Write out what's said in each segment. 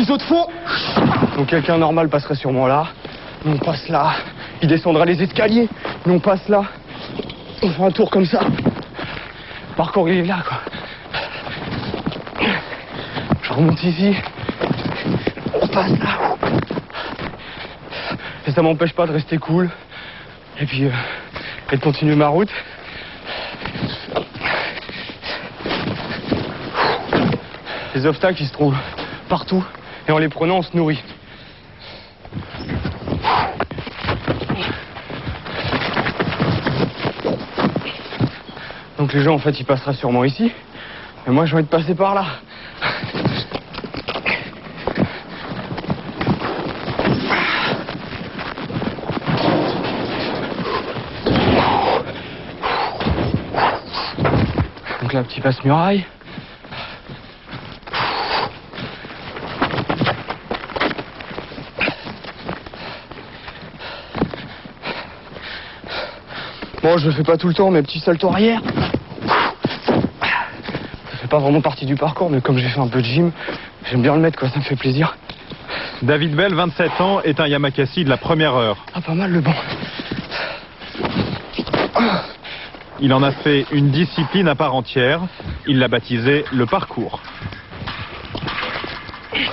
les autres font. Donc quelqu'un normal passerait sûrement là. Nous on passe là. Il descendra les escaliers. Nous on passe là. On fait un tour comme ça. Le parcours il est là quoi. Je remonte ici. On passe là. Et ça m'empêche pas de rester cool. Et puis et de continuer ma route. Les obstacles ils se trouvent partout. Et en les prenant on se nourrit. Donc les gens en fait ils passeraient sûrement ici. Et moi j'ai envie de passer par là. Donc là petit passe-muraille. Bon, je le fais pas tout le temps, mais petit salto arrière. Ça fait pas vraiment partie du parcours, mais comme j'ai fait un peu de gym, j'aime bien le mettre, quoi, ça me fait plaisir. David Bell, 27 ans, est un Yamakasi de la première heure. Ah, pas mal le banc. Il en a fait une discipline à part entière. Il l'a baptisé le parcours.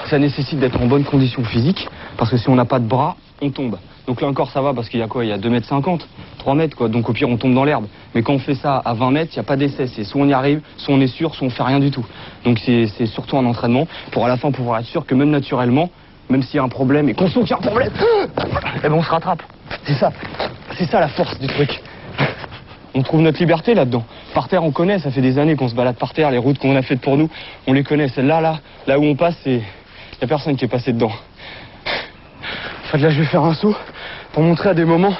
Ça nécessite d'être en bonne condition physique, parce que si on n'a pas de bras, on tombe. Donc là encore ça va parce qu'il y a quoi? Il y a 2,50 m, 3 mètres quoi. Donc au pire on tombe dans l'herbe. Mais quand on fait ça à 20 mètres, il n'y a pas d'essai. C'est soit on y arrive, soit on est sûr, soit on fait rien du tout. Donc c'est surtout un entraînement pour à la fin pouvoir être sûr que même naturellement, même s'il y a un problème et qu'on sent qu'il y a un problème, eh ben on se rattrape. C'est ça la force du truc. On trouve notre liberté là-dedans. Par terre on connaît, ça fait des années qu'on se balade par terre. Les routes qu'on a faites pour nous, on les connaît. Celle-là, là où on passe, il n'y a personne qui est passé dedans. En fait, là, je vais faire un saut pour montrer à des moments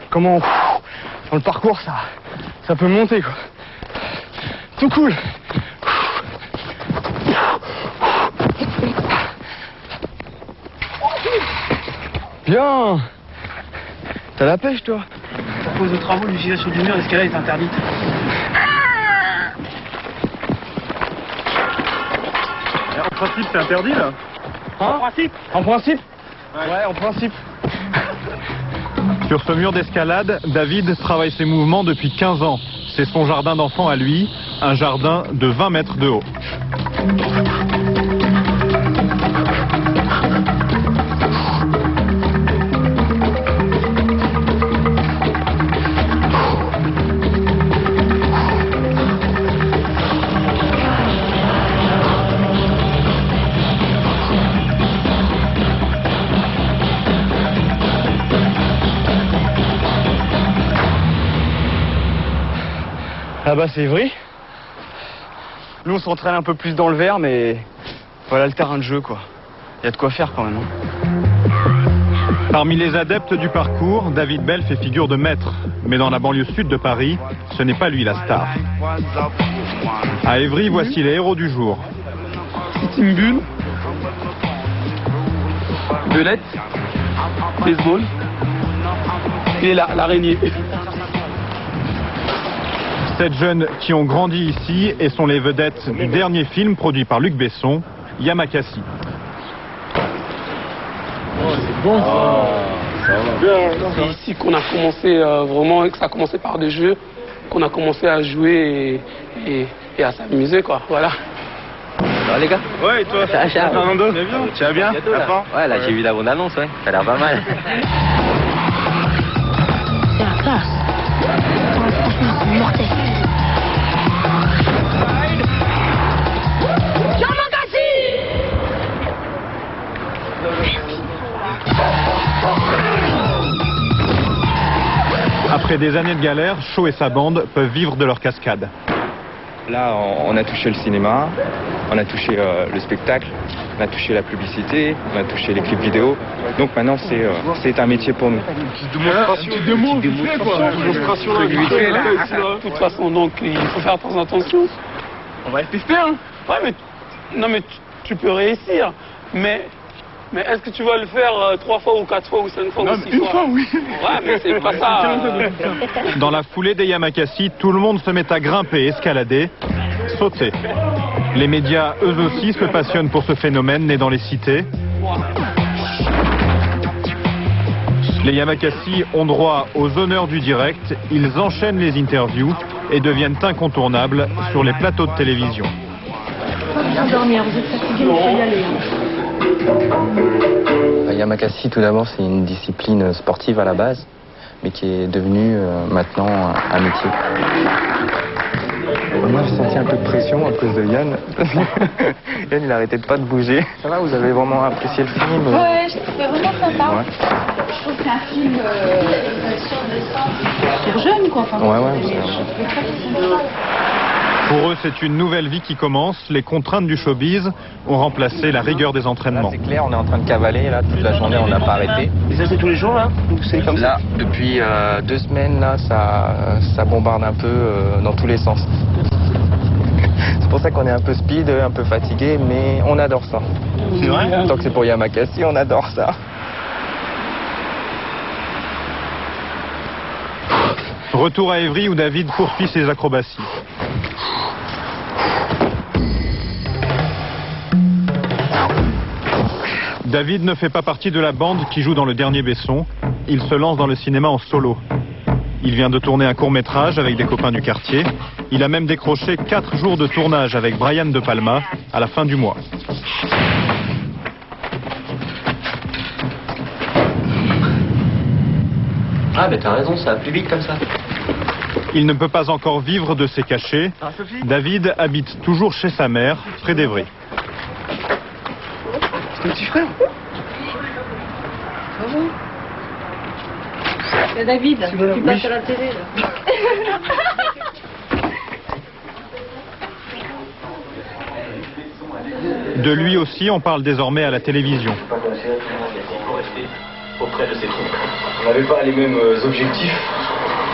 comment, dans le parcours, ça peut monter, quoi. Tout cool. Bien. T'as la pêche, toi? À cause des travaux, l'utilisation du mur, l'escalade est interdite. En principe, c'est interdit, là? Hein? En principe? En principe? Ouais, en principe. Sur ce mur d'escalade, David travaille ses mouvements depuis 15 ans. C'est son jardin d'enfant à lui, un jardin de 20 mètres de haut. Là-bas c'est Évry. Nous on s'entraîne un peu plus dans le vert, mais voilà le terrain de jeu quoi. Il y a de quoi faire quand même. Parmi les adeptes du parcours, David Bell fait figure de maître. Mais dans la banlieue sud de Paris, ce n'est pas lui la star. À Évry, voici les héros du jour. Sitting bull, belette, baseball et l'araignée. 7 jeunes qui ont grandi ici et sont les vedettes du dernier film produit par Luc Besson, Yamakasi. Oh, c'est bon ça. C'est ici qu'on a commencé vraiment, que ça a commencé par des jeux, qu'on a commencé à jouer et à s'amuser quoi, voilà. Ça va les gars? Ouais, et toi? Fernando? Tu vas bien? Ouais, là j'ai vu la bande annonce, ouais, ça a l'air pas mal. C'est la classe. Franchement, c'est mortel. Après des années de galère, Shaw et sa bande peuvent vivre de leur cascade. Là, on a touché le cinéma, on a touché le spectacle, on a touché la publicité, on a touché les clips vidéo. Donc maintenant, c'est un métier pour nous. De toute façon, donc, il faut faire très attention. On va tester, hein. Ouais, mais non, mais tu peux réussir, mais est-ce que tu vas le faire 3 fois ou 4 fois ou 5 fois ou 6 fois? Une fois, oui. Ouais, mais c'est pas ça. Dans la foulée des Yamakasi, tout le monde se met à grimper, escalader, sauter. Les médias, eux aussi, se passionnent pour ce phénomène né dans les cités. Les Yamakasi ont droit aux honneurs du direct, ils enchaînent les interviews et deviennent incontournables sur les plateaux de télévision. Dormir, vous êtes fatigué, il faut y aller. Yamakasi, tout d'abord, c'est une discipline sportive à la base, mais qui est devenue maintenant un métier. Moi, j'ai senti un peu de pression à cause de Yann. Yann, il arrêtait pas de bouger. Ça va, vous avez vraiment apprécié le film? Ouais, c'était vraiment sympa. Ouais. Je trouve que c'est un film sur jeune, quoi. Enfin, Ouais, je trouve ça sympa. Pour eux, c'est une nouvelle vie qui commence. Les contraintes du showbiz ont remplacé la rigueur des Là, entraînements. c'est clair, on est en train de cavaler, là, toute la journée, on n'a pas arrêté. Et ça, c'est tous les jours, là? Ou c'est comme ça? Là, depuis 2 semaines, là, ça bombarde un peu dans tous les sens. C'est pour ça qu'on est un peu speed, un peu fatigué, mais on adore ça. C'est vrai? Tant que c'est pour Yamakasi, on adore ça. Retour à Évry où David poursuit ses acrobaties. David ne fait pas partie de la bande qui joue dans Le Dernier Besson. Il se lance dans le cinéma en solo. Il vient de tourner un court-métrage avec des copains du quartier. Il a même décroché 4 jours de tournage avec Brian De Palma à la fin du mois. Ah, mais t'as raison, ça va plus vite comme ça. Il ne peut pas encore vivre de ses cachets. David habite toujours chez sa mère, près d'Évry. C'est ton petit frère? C'est David, tu passes à la télé, là. De lui aussi, on parle désormais à la télévision. Auprès de ses troupes. On n'avait pas les mêmes objectifs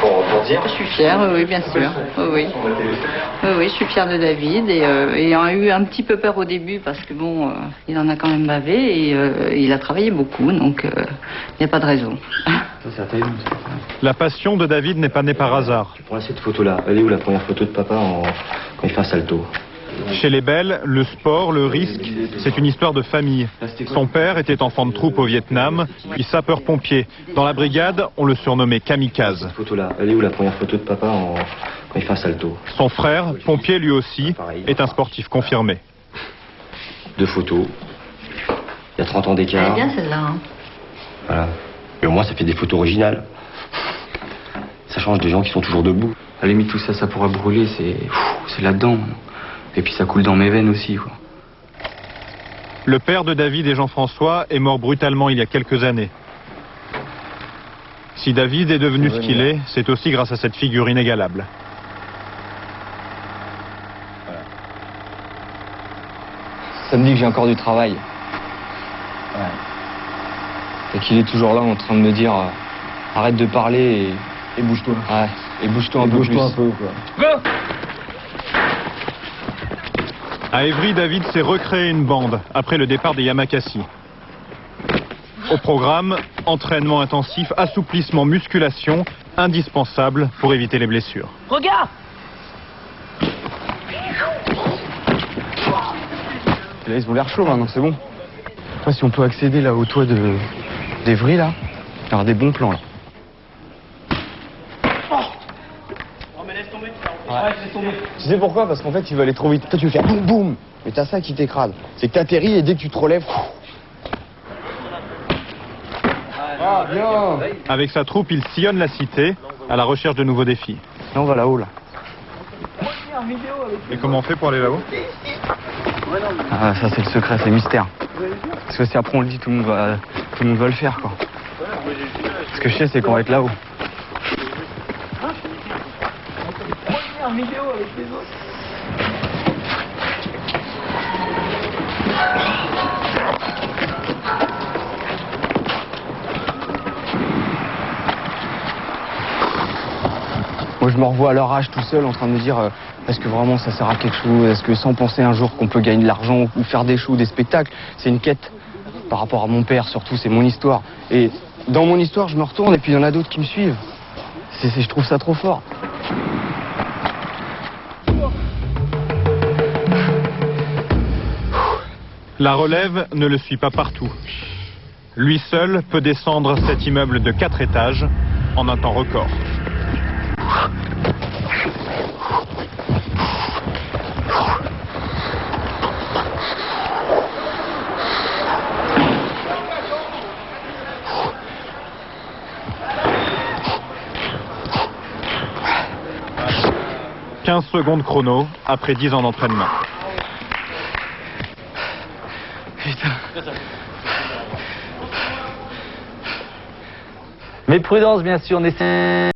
pour dire. Je suis fière, oui, bien sûr. Oui. Oui, je suis fière de David et on a eu un petit peu peur au début parce que bon, il en a quand même bavé et il a travaillé beaucoup, donc il n'y a pas de raison. La passion de David n'est pas née par hasard. Tu prends cette photo-là. Elle est où la première photo de papa quand il fait un salto? Chez les Belles, le sport, le risque, c'est une histoire de famille. Son père était enfant de troupe au Vietnam, puis sapeur-pompier. Dans la brigade, on le surnommait kamikaze. Cette photo-là. Elle est où la première photo de papa quand il fait un salto? Son frère, pompier lui aussi, est un sportif confirmé. 2 photos. Il y a 30 ans d'écart. Elle est bien celle-là. Hein. Voilà. Mais au moins, ça fait des photos originales. Ça change des gens qui sont toujours debout. À la limite, tout ça, ça pourra brûler, c'est là-dedans. Et puis ça coule dans mes veines aussi, quoi. Le père de David et Jean-François est mort brutalement il y a quelques années. Si David est devenu ce qu'il est, c'est aussi grâce à cette figure inégalable. Ça me dit que j'ai encore du travail. Et qu'il est toujours là en train de me dire arrête de parler et bouge-toi. Ouais, et bouge-toi un peu plus. Go! À Évry, David s'est recréé une bande après le départ des Yamakasi. Au programme, entraînement intensif, assouplissement, musculation, indispensable pour éviter les blessures. Regarde! Là, ils ont l'air chauds maintenant, c'est bon. Après, si on peut accéder là au toit d'Évry, là, il y aura des bons plans là. Tu sais pourquoi? Parce qu'en fait, tu vas aller trop vite. Toi, tu veux faire boum boum, mais t'as ça qui t'écrase. C'est que t'atterris et dès que tu te relèves. Ah, bien! Avec sa troupe, il sillonne la cité à la recherche de nouveaux défis. Là, on va là-haut, là. Et comment on fait pour aller là-haut? Ah, ça, c'est le secret, c'est le mystère. Parce que si après on le dit, tout le monde va le faire, quoi. Ce que je sais, c'est qu'on va être là-haut. Moi, je me revois à leur âge tout seul en train de me dire est-ce que vraiment ça sert à quelque chose? Est-ce que sans penser un jour qu'on peut gagner de l'argent ou faire des shows, des spectacles? C'est une quête par rapport à mon père, surtout, c'est mon histoire. Et dans mon histoire, je me retourne et puis il y en a d'autres qui me suivent. Je trouve ça trop fort. La relève ne le suit pas partout. Lui seul peut descendre cet immeuble de 4 étages en un temps record. « 15 secondes chrono après 10 ans d'entraînement. » Putain. Mais prudence, bien sûr, n'essaie